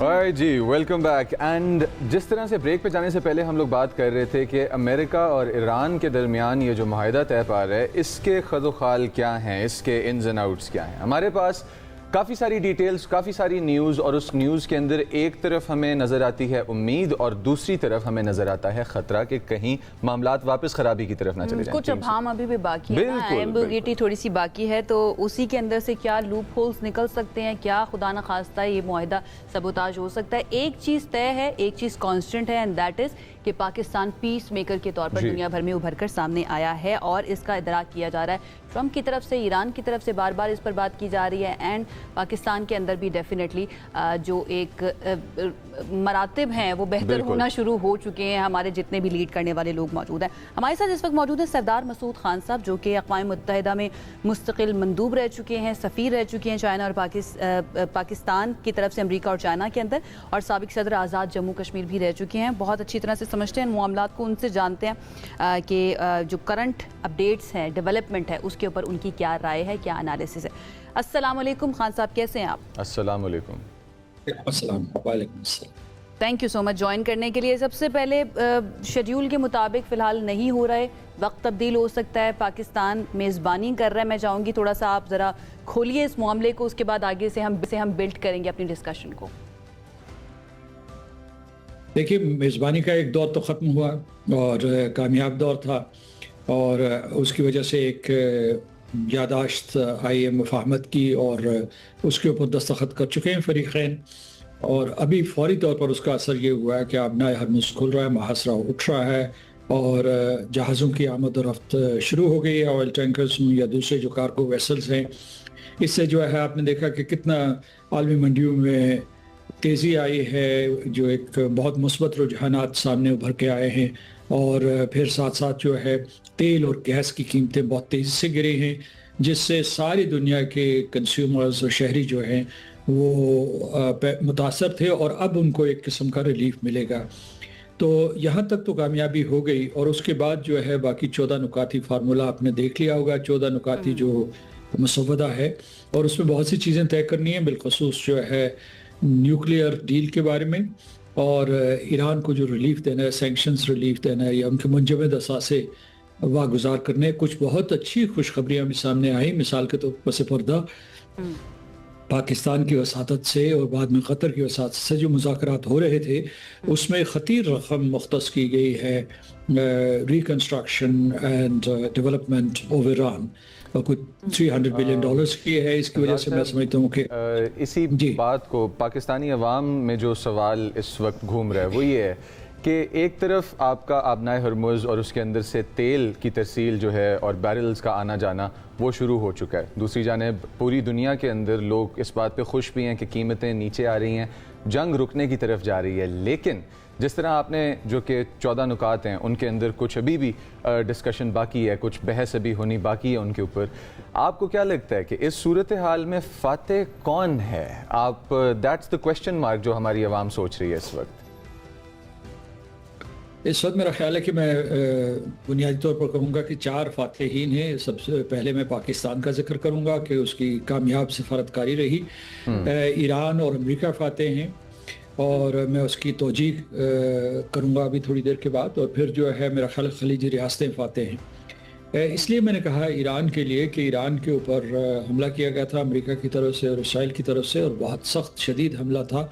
G welcome back. And جس طرح سے بریک پہ جانے سے پہلے ہم لوگ بات کر رہے تھے کہ امریکہ اور ایران کے درمیان یہ جو معاہدہ طے پا رہا ہے اس کے خد و خال کیا ہیں, اس کے انز اینڈ آؤٹس کیا ہیں. ہمارے پاس کافی ساری ڈیٹیلز, کافی ساری نیوز, اور اس نیوز کے اندر ایک طرف ہمیں نظر آتی ہے امید اور دوسری طرف ہمیں نظر آتا ہے خطرہ کہ کہیں معاملات واپس خرابی کی طرف نہ چلے جائیں. کچھ ابہام ابھی بھی باقی ہے, ایمبیگوٹی تھوڑی سی باقی ہے, تو اسی کے اندر سے کیا لوپ ہولز نکل سکتے ہیں, کیا خدا نخواستہ یہ معاہدہ سبوتاج ہو سکتا ہے. ایک چیز طے ہے, ایک چیز کانسٹنٹ ہے, اینڈ دیٹ از کہ پاکستان پیس میکر کے طور پر دنیا بھر میں ابھر کر سامنے آیا ہے اور اس کا ادراک کیا جا رہا ہے. ٹرمپ کی طرف سے, ایران کی طرف سے بار بار اس پر بات کی جا رہی ہے, اینڈ پاکستان کے اندر بھی ڈیفینیٹلی جو ایک مراتب ہیں وہ بہتر ہونا شروع ہو چکے ہیں. ہمارے جتنے بھی لیڈ کرنے والے لوگ موجود ہیں, ہمارے ساتھ اس وقت موجود ہیں سردار مسعود خان صاحب, جو کہ اقوام متحدہ میں مستقل مندوب رہ چکے ہیں, سفیر رہ چکے ہیں چائنا اور پاکستان کی طرف سے امریکہ اور چائنا کے اندر, اور سابق صدر آزاد جموں کشمیر بھی رہ چکے ہیں. بہت اچھی طرح سے سمجھتے ہیں معاملات کو, ان سے جانتے ہیں کہ جو کرنٹ اپڈیٹس ہیں, ڈیولپمنٹ ہے, اس کے اوپر ان کی کیا رائے ہے, کیا انالیسس ہے. السلام علیکم خان صاحب, کیسے ہیں آپ؟ السلام علیکم. السلام وعلیکم السلام. Thank you so much join کرنے کے لیے. سب سے پہلے شیڈیول کے مطابق فی الحال نہیں ہو رہے, وقت تبدیل ہو سکتا ہے, پاکستان میزبانی کر رہا ہے. میں چاہوں گی تھوڑا سا آپ ذرا کھولیے اس معاملے کو, اس کے بعد آگے سے ہم بلڈ کریں گے اپنی ڈسکشن کو. دیکھیے, میزبانی کا ایک دور تو ختم ہوا اور کامیاب دور تھا, اور اس کی وجہ سے ایک یاداشت آئی ہے مفاہمت کی, اور اس کے اوپر دستخط کر چکے ہیں فریقین. اور ابھی فوری طور پر اس کا اثر یہ ہوا ہے کہ آبنائے ہرمز کھل رہا ہے, محاصرہ اٹھ رہا ہے, اور جہازوں کی آمد و رفت شروع ہو گئی ہے, آئل ٹینکرز یا دوسرے جو کارگو ویسلز ہیں. اس سے جو ہے آپ نے دیکھا کہ کتنا عالمی منڈیوں میں تیزی آئی ہے, جو ایک بہت مثبت رجحانات سامنے ابھر کے آئے ہیں. اور پھر ساتھ ساتھ جو ہے تیل اور گیس کی قیمتیں بہت تیزی سے گری ہیں, جس سے ساری دنیا کے کنزیومرز اور شہری جو ہیں وہ متاثر تھے, اور اب ان کو ایک قسم کا ریلیف ملے گا. تو یہاں تک تو کامیابی ہو گئی, اور اس کے بعد جو ہے باقی 14 نکاتی فارمولہ آپ نے دیکھ لیا ہوگا. 14 نکاتی جو مسودہ ہے, اور اس میں بہت سی چیزیں طے کرنی ہیں, بالخصوص جو ہے نیوکلیئر ڈیل کے بارے میں, اور ایران کو جو ریلیف دینا ہے, سینکشنز ریلیف دینا ہے, یا ان کے منجمد اثاثے واگزار کرنے. کچھ بہت اچھی خوشخبریاں بھی سامنے آئیں. مثال کے طور پس پردہ پاکستان کی وساطت سے اور بعد میں قطر کی وساطت سے جو مذاکرات ہو رہے تھے, اس میں خطیر رقم مختص کی گئی ہے reconstruction and development of Iran, اور کچھ $300 بلین کی ہے. اس کی وجہ سے میں سمجھتا ہوں کہ اسی بات کو پاکستانی عوام میں جو سوال اس وقت گھوم رہا ہے وہ یہ ہے کہ ایک طرف آپ کا آبنائے ہرمز اور اس کے اندر سے تیل کی ترسیل جو ہے اور بیرلز کا آنا جانا وہ شروع ہو چکا ہے. دوسری جانب پوری دنیا کے اندر لوگ اس بات پہ خوش بھی ہیں کہ قیمتیں نیچے آ رہی ہیں, جنگ رکنے کی طرف جا رہی ہے. لیکن جس طرح آپ نے جو کہ 14 نکات ہیں ان کے اندر کچھ ابھی بھی ڈسکشن باقی ہے, کچھ بحث ابھی ہونی باقی ہے ان کے اوپر. آپ کو کیا لگتا ہے کہ اس صورتحال میں فاتح کون ہے؟ آپ دیٹس دا کویسچن مارک جو ہماری عوام سوچ رہی ہے اس وقت. اس وقت میرا خیال ہے کہ میں بنیادی طور پر کہوں گا کہ 4 فاتحین ہیں. سب سے پہلے میں پاکستان کا ذکر کروں گا کہ اس کی کامیاب سفارتکاری رہی. ایران اور امریکہ فاتح ہیں, اور میں اس کی توجیح کروں گا ابھی تھوڑی دیر کے بعد. اور پھر جو ہے میرا خیال خلیجی ریاستیں فاتح ہیں. اس لیے میں نے کہا ایران کے لیے کہ ایران کے اوپر حملہ کیا گیا تھا امریکہ کی طرف سے اور اسرائیل کی طرف سے, اور بہت سخت شدید حملہ تھا.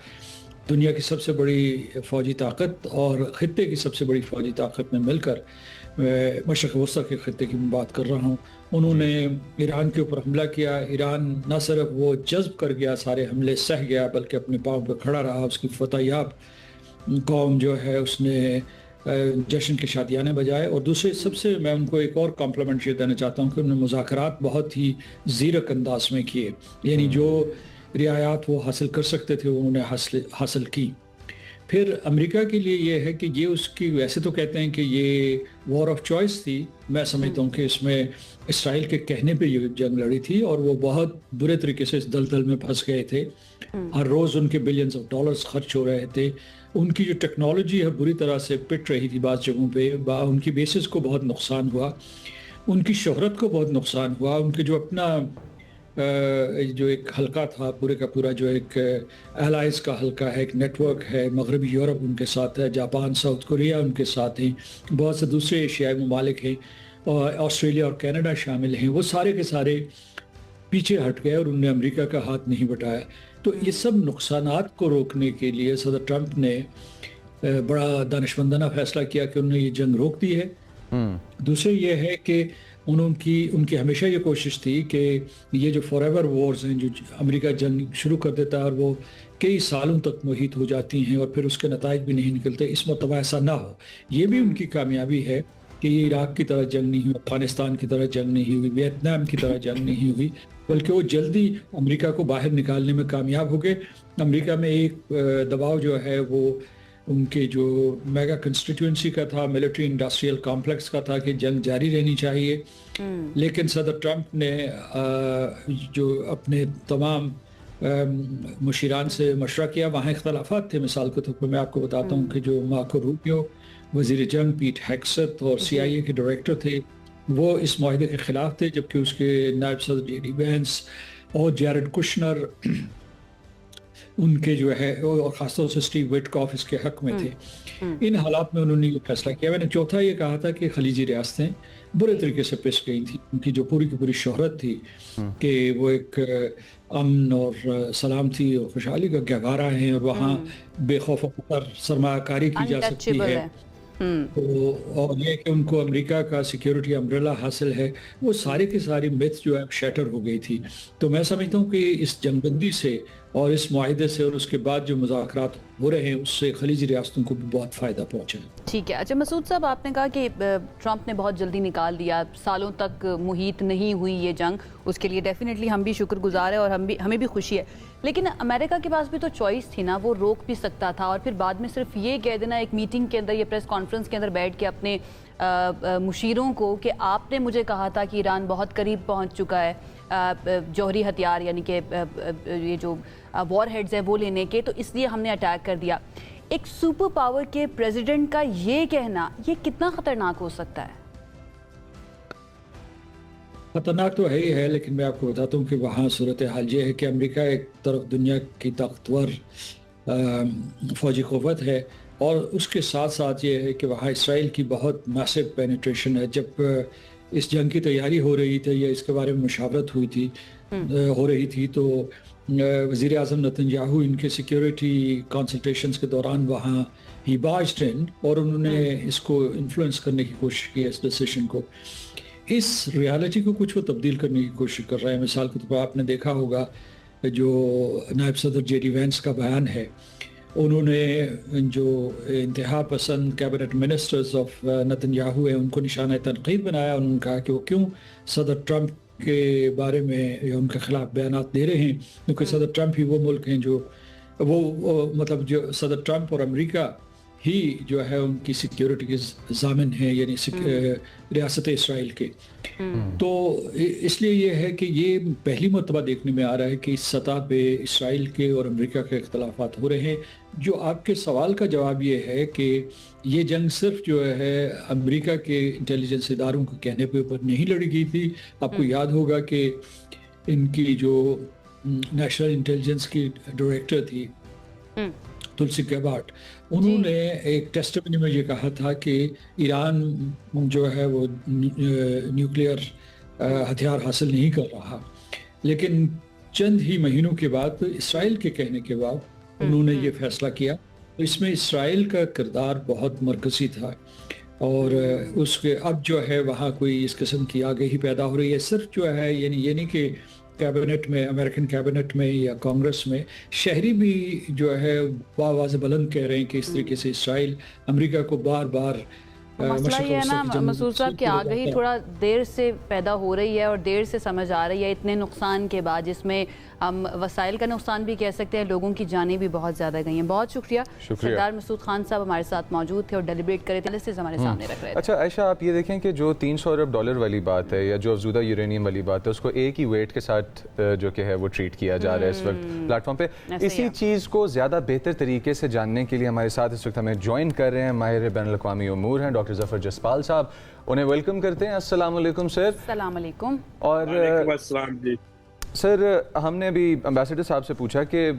دنیا کی سب سے بڑی فوجی طاقت اور خطے کی سب سے بڑی فوجی طاقت میں مل کر, مشرق وسطیٰ کے خطے کی میں بات کر رہا ہوں, انہوں نے ایران کے اوپر حملہ کیا. ایران نہ صرف وہ جذب کر گیا, سارے حملے سہ گیا, بلکہ اپنے پاؤں پہ کھڑا رہا. اس کی فتح یاب قوم جو ہے اس نے جشن کے شادیانے بجائے. اور دوسرے سب سے میں ان کو ایک اور کمپلیمنٹ یہ دینا چاہتا ہوں کہ انہوں نے مذاکرات بہت ہی زیرک انداز میں کیے, یعنی جو رعایات وہ حاصل کر سکتے تھے انہوں نے حاصل کی. پھر امریکہ کے لیے یہ ہے کہ یہ اس کی, ویسے تو کہتے ہیں کہ یہ وار آف چوائس تھی, میں سمجھتا ہوں کہ اس میں اسرائیل کے کہنے پہ یہ جنگ لڑی تھی, اور وہ بہت برے طریقے سے اس دلدل میں پھنس گئے تھے. ہر روز ان کے بلینز آف ڈالرز خرچ ہو رہے تھے. ان کی جو ٹیکنالوجی ہے بری طرح سے پٹ رہی تھی بعض جگہوں پہ, ان کی بیسز کو بہت نقصان ہوا, ان کی شہرت کو بہت نقصان ہوا. ان کے جو اپنا جو ایک حلقہ تھا پورے کا پورا، جو ایک الائنس کا حلقہ ہے، ایک نیٹ ورک ہے، مغربی یورپ ان کے ساتھ ہے، جاپان، ساؤتھ کوریا ان کے ساتھ ہیں، بہت سے دوسرے ایشیائی ممالک ہیں، اور آسٹریلیا اور کینیڈا شامل ہیں، وہ سارے کے سارے پیچھے ہٹ گئے اور انہوں نے امریکہ کا ہاتھ نہیں بٹایا۔ تو یہ سب نقصانات کو روکنے کے لیے صدر ٹرمپ نے بڑا دانشمندانہ فیصلہ کیا کہ انہوں نے یہ جنگ روک دی ہے۔ دوسرے یہ ہے کہ ان کی ہمیشہ یہ کوشش تھی کہ یہ جو فار ایور وارز ہیں، جو امریکہ جنگ شروع کر دیتا ہے اور وہ کئی سالوں تک محیط ہو جاتی ہیں اور پھر اس کے نتائج بھی نہیں نکلتے، اس مرتبہ ایسا نہ ہو۔ یہ بھی ان کی کامیابی ہے کہ یہ عراق کی طرح جنگ نہیں ہوئی، افغانستان کی طرح جنگ نہیں ہوئی، ویتنام کی طرح جنگ نہیں ہوئی، بلکہ وہ جلدی امریکہ کو باہر نکالنے میں کامیاب ہو گئے۔ امریکہ میں ایک دباؤ جو ہے وہ ان کے جو میگا کنسٹیٹوئنسی کا تھا، ملٹری انڈسٹریل کمپلیکس کا تھا کہ جنگ جاری رہنی چاہیے، لیکن صدر ٹرمپ نے جو اپنے تمام مشیران سے مشورہ کیا، وہاں اختلافات تھے۔ مثال کے طور پر میں آپ کو بتاتا ہوں کہ جو مارکو روبیو وزیر جنگ، پیٹ ہیگسیت اور CIA کے ڈائریکٹر تھے، وہ اس معاہدے کے خلاف تھے، جبکہ اس کے نائب صدر JD وینس اور جیرڈ کشنر ان کے جو ہے، اور خاص طور سے اسٹیو وٹکاف اس کے حق میں تھے۔ ان حالات میں انہوں نے یہ فیصلہ کیا۔ میں نے چوتھا یہ کہا تھا کہ خلیجی ریاستیں برے طریقے سے پس گئی تھیں، ان کی جو پوری کی پوری شہرت تھی کہ وہ ایک امن اور سلام تھی اور خوشحالی کا گہوارہ ہیں، اور وہاں بے خوف و خطر سرمایہ کاری کی جا سکتی ہے، اور یہ کہ ان کو امریکہ کا سیکیورٹی امبریلا حاصل ہے، وہ سارے کے ساری میتھ جو ہے شیٹر ہو گئی تھی۔ تو میں سمجھتا ہوں کہ اس جنگ بندی سے اور اس معاہدے سے اور اس کے بعد جو مذاکرات ہو رہے ہیں، اس سے خلیجی ریاستوں کو بھی بہت فائدہ پہنچا ہے۔ ٹھیک ہے۔ اچھا مسعود صاحب، آپ نے کہا کہ ٹرمپ نے بہت جلدی نکال دیا، سالوں تک محیط نہیں ہوئی یہ جنگ، اس کے لیے ڈیفینیٹلی ہم بھی شکر گزار ہیں اور ہمیں بھی خوشی ہے، لیکن امریکہ کے پاس بھی تو چوائس تھی نا، وہ روک بھی سکتا تھا اور پھر بعد میں صرف یہ کہہ دینا ایک میٹنگ کے اندر یا پریس کانفرنس کے اندر بیٹھ کے اپنے مشیروں کو کہ آپ نے مجھے کہا تھا کہ ایران بہت قریب پہنچ چکا ہے جوہری ہتھیار یعنی کہ یہ جو وار ہیڈز ہیں وہ لینے کے، تو اس لیے ہم نے اٹیک کر دیا۔ ایک سپر پاور کے پریزیڈنٹ کا یہ کہنا، یہ کتنا خطرناک ہو سکتا ہے؟ خطرناک تو ہے ہی ہے، لیکن میں آپ کو بتاتا ہوں کہ وہاں صورتحال یہ ہے کہ امریکہ ایک طرف دنیا کی طاقتور فوجی قوت ہے، اور اس کے ساتھ ساتھ یہ ہے کہ وہاں اسرائیل کی بہت میسو پینیٹریشن ہے۔ جب اس جنگ کی تیاری ہو رہی تھی یا اس کے بارے میں مشاورت ہو رہی تھی تو وزیر اعظم نتن یاہو ان کے سیکیورٹی کنسلٹیشنز کے دوران وہاں ہی باجڈ ان، اور انہوں نے اس کو انفلوئنس کرنے کی کوشش کی، اس ڈیسیشن کو، اس ریالٹی کو کچھ وہ تبدیل کرنے کی کوشش کر رہے ہیں۔ مثال کے طور پر آپ نے دیکھا ہوگا جو نائب صدر JD وینس کا بیان ہے، انہوں نے جو انتہا پسند cabinet ministers of Nitin Yahoo ہیں ان کو نشانہ تنقید بنایا۔ انہوں نے کہا کہ وہ کیوں صدر ٹرمپ کے بارے میں یا ان کے خلاف بیانات دے رہے ہیں، کیونکہ صدر ٹرمپ ہی وہ ملک ہیں جو مطلب جو صدر ٹرمپ اور امریکہ ہی جو ہے ان کی سیکیورٹی کے ضامن ہیں، یعنی ریاست اسرائیل کے۔ تو اس لیے یہ ہے کہ یہ پہلی مرتبہ دیکھنے میں آ رہا ہے کہ اس سطح پہ اسرائیل کے اور امریکہ کے اختلافات ہو رہے ہیں۔ جو آپ کے سوال کا جواب یہ ہے کہ یہ جنگ صرف جو ہے امریکہ کے انٹیلیجنس اداروں کے کہنے پہ اوپر نہیں لڑی گئی تھی۔ آپ کو یاد ہوگا کہ ان کی جو نیشنل انٹیلیجنس کی ڈائریکٹر تھی تلسی گیبارٹ، انہوں نے ایک ٹیسٹمنی میں یہ کہا تھا کہ ایران جو ہے وہ نیوکلیئر ہتھیار حاصل نہیں کر رہا، لیکن چند ہی مہینوں کے بعد اسرائیل کے کہنے کے بعد انہوں نے یہ فیصلہ کیا۔ اس میں اسرائیل کا کردار بہت مرکزی تھا، اور اس کے اب جو ہے وہاں کوئی اس قسم کی آگہی پیدا ہو رہی ہے۔ صرف جو ہے یعنی یہ نہیں کہ کیبنٹ میں، امریکن کیبنٹ میں یا کانگریس میں، شہری بھی جو ہے بآواز بلند کہہ رہے ہیں کہ اس طریقے سے اسرائیل امریکہ کو بار بار مسئلہ یہ ہے نا مسعود صاحب کہ آگہی تھوڑا دیر سے پیدا ہو رہی ہے اور دیر سے سمجھ آ رہی ہے اتنے نقصان کے بعد، جس میں ہم وسائل کا نقصان بھی کہہ سکتے ہیں، لوگوں کی جانیں بھی بہت زیادہ گئی ہیں۔ بہت شکریہ سردار مسعود خان صاحب ہمارے ساتھ موجود تھے اور ڈیلیبریٹ کرے تھے، لسٹس ہمارے سامنے رکھ رہے تھے۔ اچھا عائشہ، آپ یہ دیکھیں کہ جو $300 ارب والی بات ہے یا جو افزودہ یورینیم والی بات ہے، اس کو ایک ہی ویٹ کے ساتھ جو کہ ہے وہ ٹریٹ کیا جا رہا ہے اس وقت پلیٹ فارم پہ۔ اسی چیز کو زیادہ بہتر طریقے سے جاننے کے لیے ہمارے ساتھ اس وقت ہمیں جوائن کر رہے ہیں ماہر بین الاقوامی امور ہیں ڈاکٹر ظفر جسپال صاحب، انہیں ویلکم کرتے ہیں۔ السلام علیکم سر۔ السلام علیکم۔ اور وعلیکم السلام جی۔ سر ہم نے ابھی امبیسڈر صاحب سے پوچھا کہ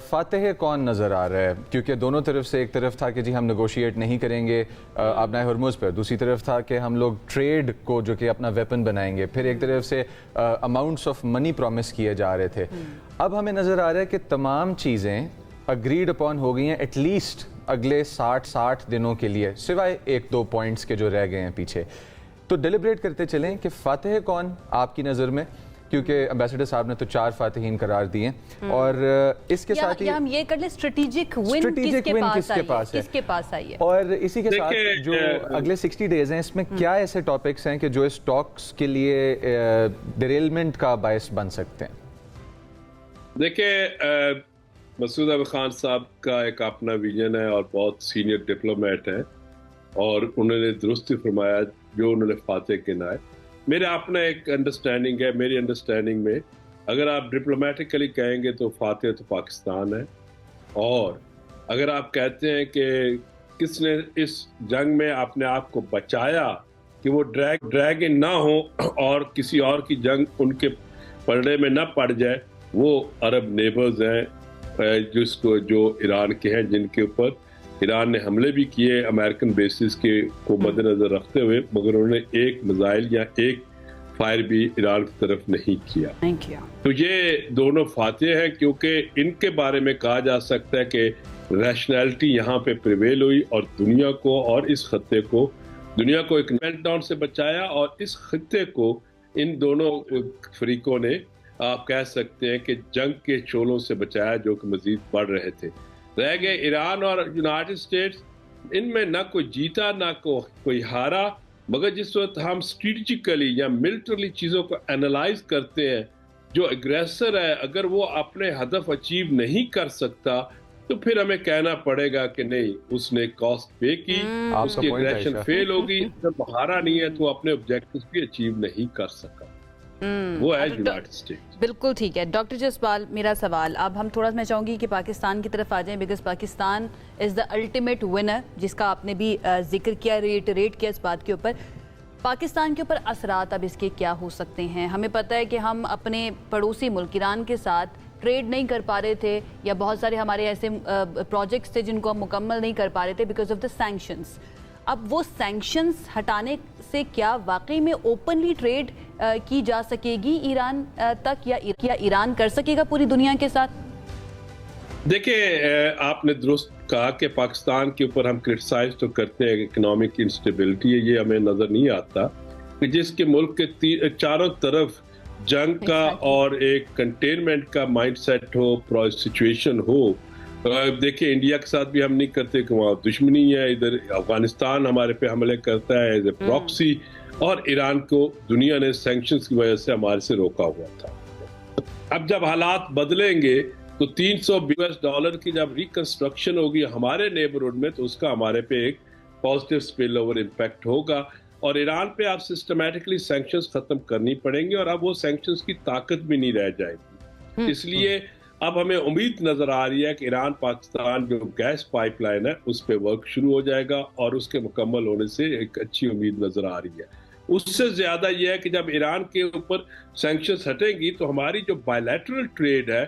فاتح کون نظر آ رہا ہے، کیونکہ دونوں طرف سے ایک طرف تھا کہ جی ہم نیگوشیٹ نہیں کریں گے آبنائے ہرمز پر، دوسری طرف تھا کہ ہم لوگ ٹریڈ کو جو کہ اپنا ویپن بنائیں گے، پھر ایک طرف سے اماؤنٹس آف منی پرومس کیے جا رہے تھے۔ اب ہمیں نظر آ رہا ہے کہ تمام چیزیں اگریڈ اپون ہو گئی ہیں ایٹ لیسٹ اگلے 60 دنوں کے لیے، سوائے 1-2 پوائنٹس کے جو رہ گئے ہیں پیچھے۔ تو ڈیلیبریٹ کرتے چلیں کہ فاتح کون آپ کی نظر میں، کیونکہ امبیسڈر صاحب نے تو 4 فاتحین قرار دیے، اور اس کے ساتھ ہی ہم یہ کر لیں اسٹریٹجک ون کس کے پاس آئی ہے، اور اسی کے ساتھ جو اگلے 60 ڈیز ہیں اس میں کیا ایسے ٹاپکس ہیں کہ جو اس ٹاکس کے لیے ڈیریلمنٹ کا باعث بن سکتے ہیں؟ دیکھیں مسعود احمد خان صاحب کا ایک اپنا ویژن ہے اور بہت سینئر ڈپلومیٹ ہیں، اور انہوں نے درست فرمایا جو انہوں نے فاتح گنا ہے۔ میرا اپنا ایک انڈرسٹینڈنگ ہے، میری انڈرسٹینڈنگ میں اگر آپ ڈپلومیٹکلی کہیں گے تو فاتح تو پاکستان ہے، اور اگر آپ کہتے ہیں کہ کس نے اس جنگ میں اپنے آپ کو بچایا کہ وہ ڈریگ ان نہ ہو اور کسی اور کی جنگ ان کے پلڑے میں نہ پڑ جائے، وہ عرب نیبرز ہیں جو ایران کے ہیں، جن کے اوپر ایران نے حملے بھی کیے امریکن بیسز کے کو مد نظر رکھتے ہوئے، مگر انہوں نے ایک میزائل یا ایک فائر بھی ایران کی طرف نہیں کیا۔ تو یہ دونوں فاتح ہیں، کیونکہ ان کے بارے میں کہا جا سکتا ہے کہ ریشنلٹی یہاں پہ پریویل ہوئی، اور دنیا کو اور اس خطے کو ایک میلٹ ڈاؤن سے بچایا، اور اس خطے کو ان دونوں فریقوں نے آپ کہہ سکتے ہیں کہ جنگ کے شعلوں سے بچایا جو کہ مزید بڑھ رہے تھے۔ رہ گئے ایران اور یونائٹڈ اسٹیٹس، ان میں نہ کوئی جیتا نہ کوئی ہارا، مگر جس وقت ہم اسٹریٹجیکلی یا ملٹرلی چیزوں کو انالائز کرتے ہیں، جو اگریسر ہے اگر وہ اپنے ہدف اچیو نہیں کر سکتا تو پھر ہمیں کہنا پڑے گا کہ نہیں، اس نے کاسٹ پے کی، اس کی اگریشن فیل ہوگی، جب ہارا نہیں ہے تو اپنے آبجیکٹیوز بھی اچیو نہیں کر سکا، وہ ہے یونائٹڈ اسٹیٹس۔ بالکل ٹھیک ہے ڈاکٹر جسپال، میرا سوال اب ہم تھوڑا سا میں چاہوں گی کہ پاکستان کی طرف آ جائیں، because Pakistan is the ultimate winner, جس کا آپ نے بھی ذکر کیا، ریٹریٹ کیا اس بات کے اوپر۔ پاکستان کے اوپر اثرات اب اس کے کیا ہو سکتے ہیں؟ ہمیں پتہ ہے کہ ہم اپنے پڑوسی ملک ایران کے ساتھ ٹریڈ نہیں کر پا رہے تھے، یا بہت سارے ہمارے ایسے پروجیکٹس تھے جن کو ہم مکمل نہیں کر پا رہے تھے بیکاز آف دا سینکشنز۔ اب وہ سینکشنز ہٹانے سے کیا واقعی میں اوپنلی ٹریڈ کی جا سکے گی ایران تک، یا ایران کر سکے گا پوری دنیا کے ساتھ؟ دیکھیں آپ نے درست کہا کہ پاکستان کے اوپر ہم کرٹیسائز تو کرتے ہیں، اکنامک انسٹیبلٹی ہے، یہ ہمیں نظر نہیں آتا کہ جس کے ملک کے چاروں طرف جنگ کا اور ایک کنٹینمنٹ کا مائنڈ سیٹ ہو، سچویشن ہو۔ دیکھیں انڈیا کے ساتھ بھی ہم نہیں کرتے کہ وہاں دشمنی ہے، ادھر افغانستان ہمارے پہ حملے کرتا ہے ایز اے پراکسی، اور ایران کو دنیا نے سینکشنز کی وجہ سے ہمارے سے روکا ہوا تھا۔ اب جب حالات بدلیں گے تو $300 کی جب ریکنسٹرکشن ہوگی ہمارے نیبرہڈ میں، تو اس کا ہمارے پہ ایک پازیٹیو اسپل اوور امپیکٹ ہوگا، اور ایران پہ آپ سسٹمیٹکلی سینکشنز ختم کرنی پڑیں گی، اور اب وہ سینکشنز کی طاقت بھی نہیں رہ جائے گی۔ اس لیے اب ہمیں امید نظر آ رہی ہے کہ ایران پاکستان جو گیس پائپ لائن ہے اس پہ ورک شروع ہو جائے گا، اور اس کے مکمل ہونے سے ایک اچھی امید نظر آ رہی ہے۔ اس سے زیادہ یہ ہے کہ جب ایران کے اوپر سینکشنز ہٹیں گی تو ہماری جو بائیلیٹرل ٹریڈ ہے،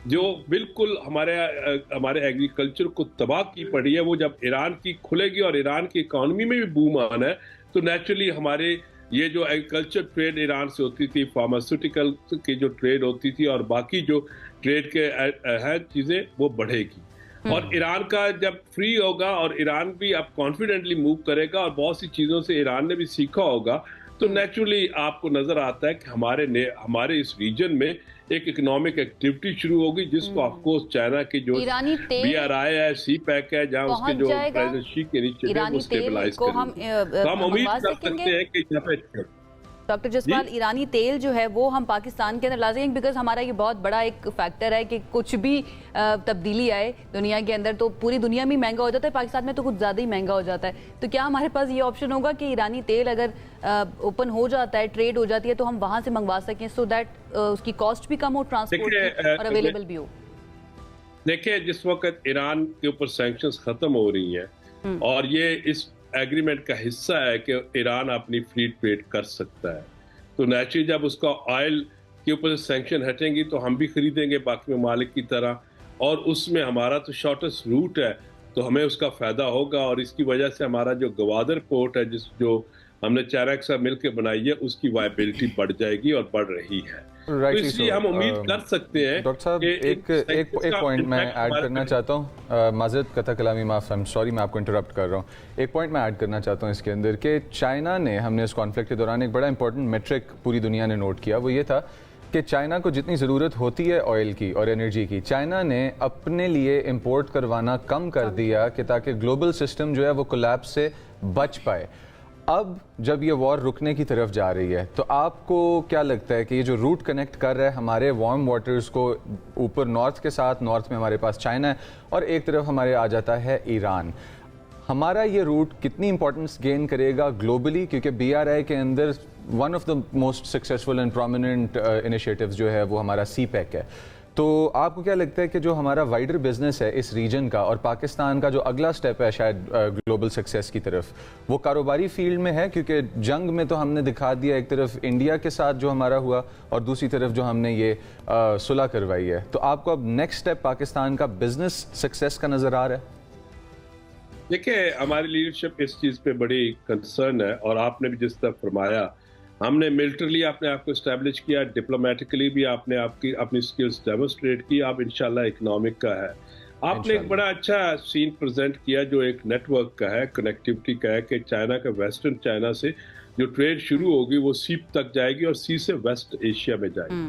جو بالکل ہمارے ایگریکلچر کو تباہ کی پڑی ہے، وہ جب ایران کی کھلے گی اور ایران کی اکانومی میں بھی بوم آنا ہے، تو نیچرلی ہمارے یہ جو ایگریکلچر ٹریڈ ایران سے ہوتی تھی، فارماسیوٹیکل کی جو ٹریڈ ہوتی تھی، اور باقی جو ٹریڈ کے اہم چیزیں، وہ بڑھے گی۔ اور ایران کا جب فری ہوگا اور ایران بھی اب کانفیڈنٹلی موو کرے گا، اور بہت سی چیزوں سے ایران نے بھی سیکھا ہوگا، تو نیچرلی آپ کو نظر آتا ہے کہ ہمارے اس ریجن میں ایک اکنامک ایکٹیویٹی شروع ہوگی، جس کو آف کورس چائنا کی جو بی آر آئی ہے، سی پیک ہے، جہاں اس کے جو پریزیڈنٹ شی کے انیشیٹو وہ اسٹیبلائز کریں گے، تو ہم امید کر سکتے ہیں کہ یہاں پہ ڈاکٹر جسپال ایرانی تیل جو ہے وہ ہم پاکستان کے اندر لا سکیں، بیکاز ہمارا یہ بہت بڑا ایک فیکٹر ہے کہ کچھ بھی تبدیلی آئے دنیا کے اندر تو پوری دنیا میں مہنگا ہو جاتا ہے، پاکستان میں تو کچھ زیادہ ہی مہنگا ہو جاتا ہے۔ تو کیا ہمارے پاس یہ آپشن ہوگا کہ ایرانی تیل اگر اوپن ہو جاتا ہے، ٹریڈ ہو جاتی ہے، تو ہم وہاں سے منگوا سکیں، سو دیٹ اس کی کاسٹ بھی کم ہو، ٹرانسپورٹ کی، اور اویلیبل بھی ہو؟ دیکھیں جس وقت ایران کے اوپر سینکشنز ختم ہو رہی ہیں، اور یہ اس ایگریمنٹ کا حصہ ہے کہ ایران اپنی فری ٹریڈ کر سکتا ہے، تو نیچرلی جب اس کا آئل کے اوپر سے سینکشن ہٹیں گی تو ہم بھی خریدیں گے باقی ممالک کی طرح، اور اس میں ہمارا تو شارٹیسٹ روٹ ہے تو ہمیں اس کا فائدہ ہوگا، اور اس کی وجہ سے ہمارا جو گوادر پورٹ ہے جو ہم نے چائنا کے ساتھ مل کے بنائی ہے اس کی وائبلٹی بڑھ جائے گی اور بڑھ رہی ہے. تو اس لیے ہم امید کر سکتے ہیں. ڈاکٹر صاحب ایک پوائنٹ میں ایڈ کرنا چاہتا ہوں، معذرت قطع کلامی معاف، سوری میں آپ کو انٹرپٹ کر رہا ہوں. ایک پوائنٹ میں ایڈ کرنا چاہتا ہوں اس کے اندر کہ چائنا نے، ہم نے اس کانفلکٹ کے دوران ایک بڑا امپورٹنٹ میٹرک پوری دنیا نے نوٹ کیا، وہ یہ تھا کہ چائنا کو جتنی ضرورت ہوتی ہے آئل کی اور انرجی کی، چائنا نے اپنے لیے امپورٹ کروانا کم کر دیا کہ تاکہ گلوبل سسٹم جو ہے وہ کولیپس سے بچ پائے. اب جب یہ وار رکنے کی طرف جا رہی ہے تو آپ کو کیا لگتا ہے کہ یہ جو روٹ کنیکٹ کر رہا ہے ہمارے وارم واٹرز کو اوپر نارتھ کے ساتھ، نارتھ میں ہمارے پاس چائنا ہے اور ایک طرف ہمارے آ جاتا ہے ایران، ہمارا یہ روٹ کتنی امپورٹنس گین کرے گا گلوبلی؟ کیونکہ بی آر آئی کے اندر one of the most successful and prominent initiatives جو ہے وہ ہمارا سی پیک ہے. تو آپ کو کیا لگتا ہے کہ جو ہمارا وائڈر بزنس ہے اس ریجن کا اور پاکستان کا جو اگلا سٹیپ ہے شاید گلوبل سکسیس کی طرف، وہ کاروباری فیلڈ میں ہے؟ کیونکہ جنگ میں تو ہم نے دکھا دیا ایک طرف انڈیا کے ساتھ جو ہمارا ہوا اور دوسری طرف جو ہم نے یہ صلح کروائی ہے. تو آپ کو اب نیکسٹ سٹیپ پاکستان کا بزنس سکسیس کا نظر آ رہا ہے؟ دیکھیں ہماری لیڈرشپ اس چیز پہ بڑی کنسرن ہے، اور آپ نے بھی جس طرح فرمایا ہم نے ملٹریلی اپنے آپ کو اسٹیبلش کیا، ڈپلومیٹکلی بھی آپ نے اپنی سکلز ڈیمونسٹریٹ کی، اب انشاءاللہ اکنامک کا ہے. آپ نے ایک بڑا اچھا سین پریزنٹ کیا جو ایک نیٹ ورک کا ہے، کنیکٹیوٹی کا ہے، کہ چائنا کا ویسٹرن چائنا سے جو ٹریڈ شروع ہوگی وہ سی تک جائے گی اور سی سے ویسٹ ایشیا میں جائے گی.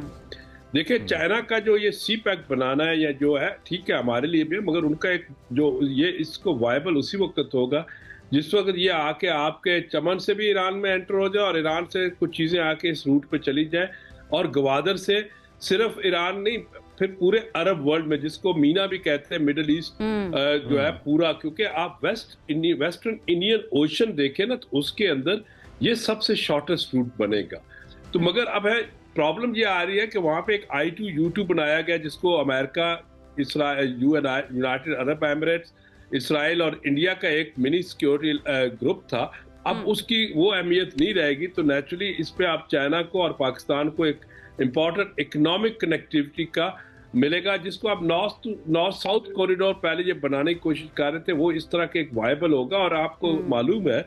دیکھیں چائنا کا جو یہ سی پیک بنانا ہے یا جو ہے ٹھیک ہے ہمارے لیے بھی، مگر ان کا ایک جو یہ اس کو وائبل اسی وقت ہوگا جس وقت یہ آ کے آپ کے چمن سے بھی ایران میں انٹر ہو جائے اور ایران سے کچھ چیزیں آ کے اس روٹ پہ چلی جائے، اور گوادر سے صرف ایران نہیں پھر پورے عرب ورلڈ میں، جس کو مینا بھی کہتے ہیں مڈل ایسٹ جو ہے پورا، کیونکہ آپ ویسٹرن انڈین اوشن دیکھیں نا تو اس کے اندر یہ سب سے شارٹیسٹ روٹ بنے گا. تو مگر اب ہے پرابلم یہ آ رہی ہے کہ وہاں پہ ایک I2U2 بنایا گیا جس کو امریکہ، یونائٹڈ عرب ایمریٹس، اسرائیل اور انڈیا کا ایک منی سیکیورٹی گروپ تھا. اب اس کی وہ اہمیت نہیں رہے گی، تو نیچرلی اس پہ آپ چائنا کو اور پاکستان کو ایک امپورٹنٹ اکنامک کنیکٹیوٹی کا ملے گا، جس کو آپ نارتھ ساؤتھ کوریڈور پہلے یہ بنانے کی کوشش کر رہے تھے، وہ اس طرح کے ایک وائبل ہوگا. اور آپ کو معلوم ہے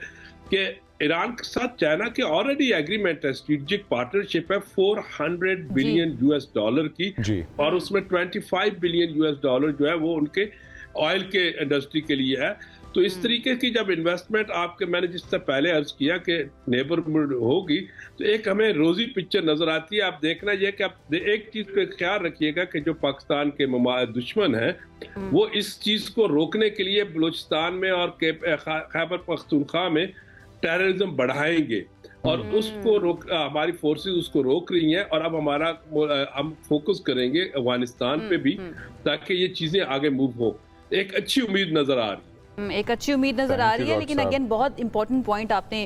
کہ ایران کے ساتھ چائنا کے آلریڈی ایگریمنٹ ہے، اسٹریٹجک پارٹنرشپ ہے $400 بلین کی، اور اس میں $25 بلین جو ہے وہ ان کے آئل کے انڈسٹری کے لیے ہے. تو اس طریقے کی جب انویسٹمنٹ آپ کے، میں نے جس سے پہلے عرض کیا کہ نیبرہڈ ہوگی، تو ایک ہمیں روزی پکچر نظر آتی ہے. آپ دیکھنا یہ کہ آپ ایک چیز پہ خیال رکھیے گا کہ جو پاکستان کے دشمن ہیں وہ اس چیز کو روکنے کے لیے بلوچستان میں اور خیبر پختونخوا میں ٹیررزم بڑھائیں گے، اور اس کو ہماری فورسز اس کو روک رہی ہیں. اور اب ہم فوکس کریں گے افغانستان پہ بھی تاکہ یہ چیزیں آگے موو ہو. ایک اچھی امید نظر آ رہی ہے، ایک اچھی امید نظر آ رہی ہے. لیکن اگین بہت امپورٹنٹ پوائنٹ آپ نے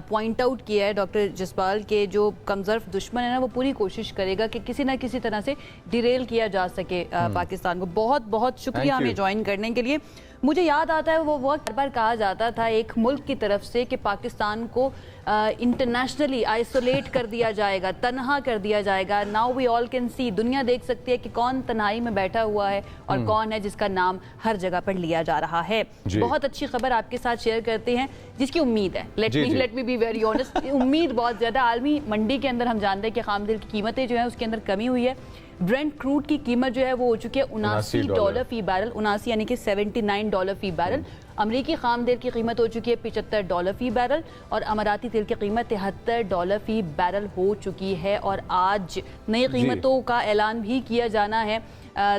پوائنٹ آؤٹ کیا ہے ڈاکٹر جسپال، کہ جو کمزرف دشمن ہے نا وہ پوری کوشش کرے گا کہ کسی نہ کسی طرح سے ڈیریل کیا جا سکے پاکستان کو. بہت بہت شکریہ ہمیں جوائن کرنے کے لیے. مجھے یاد آتا ہے وہ وقت بار کہا جاتا تھا ایک ملک کی طرف سے کہ پاکستان کو انٹرنیشنلی آئسولیٹ کر دیا جائے گا، تنہا کر دیا جائے گا. Now we all can see, دنیا دیکھ سکتی ہے کہ کون تنہائی میں بیٹھا ہوا ہے اور کون ہے جس کا نام ہر جگہ پر لیا جا رہا ہے. بہت اچھی خبر آپ کے ساتھ شیئر کرتے ہیں جس کی امید ہے، let me be very honest, امید بہت زیادہ. عالمی منڈی کے اندر ہم جانتے ہیں کہ خام تیل کی قیمتیں جو ہیں اس کے اندر کمی ہوئی ہے. برینٹ کروڈ کی قیمت جو ہے وہ ہو چکی ہے $79 فی بیرل، 79 یعنی کہ $79 فی بیرل. امریکی خام تیل کی قیمت ہو چکی ہے $75 فی بیرل، اور اماراتی تیل کی قیمت $73 فی بیرل ہو چکی ہے. اور آج نئی قیمتوں کا اعلان بھی کیا جانا ہے.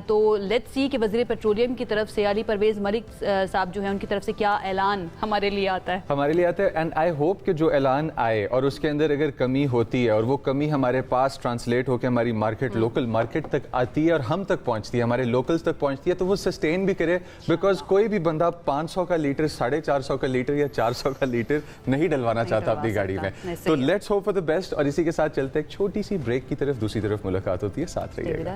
تو لیٹس سی کہ وزیر پیٹرولیم کی طرف سے علی پرویز ملک صاحب جو ہیں ان کی طرف سے کیا اعلان ہمارے لیے آتا ہے. اینڈ آئی ہوپ کہ جو اعلان آئے اور اس کے اندر اگر کمی ہوتی ہے اور وہ کمی ہمارے پاس ٹرانسلیٹ ہو کے ہماری مارکیٹ، لوکل مارکیٹ تک آتی ہے اور ہم تک پہنچتی ہے، ہمارے لوکلز تک پہنچتی ہے، تو وہ سسٹین بھی کرے. بیکاز کوئی بھی بندہ 500 کا لیٹر، 450 کا لیٹر یا 400 کا لیٹر نہیں ڈلوانا چاہتا اپنی گاڑی میں. تو let's hope for the best. اور اسی کے ساتھ چلتے ایک چھوٹی سی بریک کی طرف، دوسری طرف ملاقات ہوتی ہے. ساتھ رہیے گا.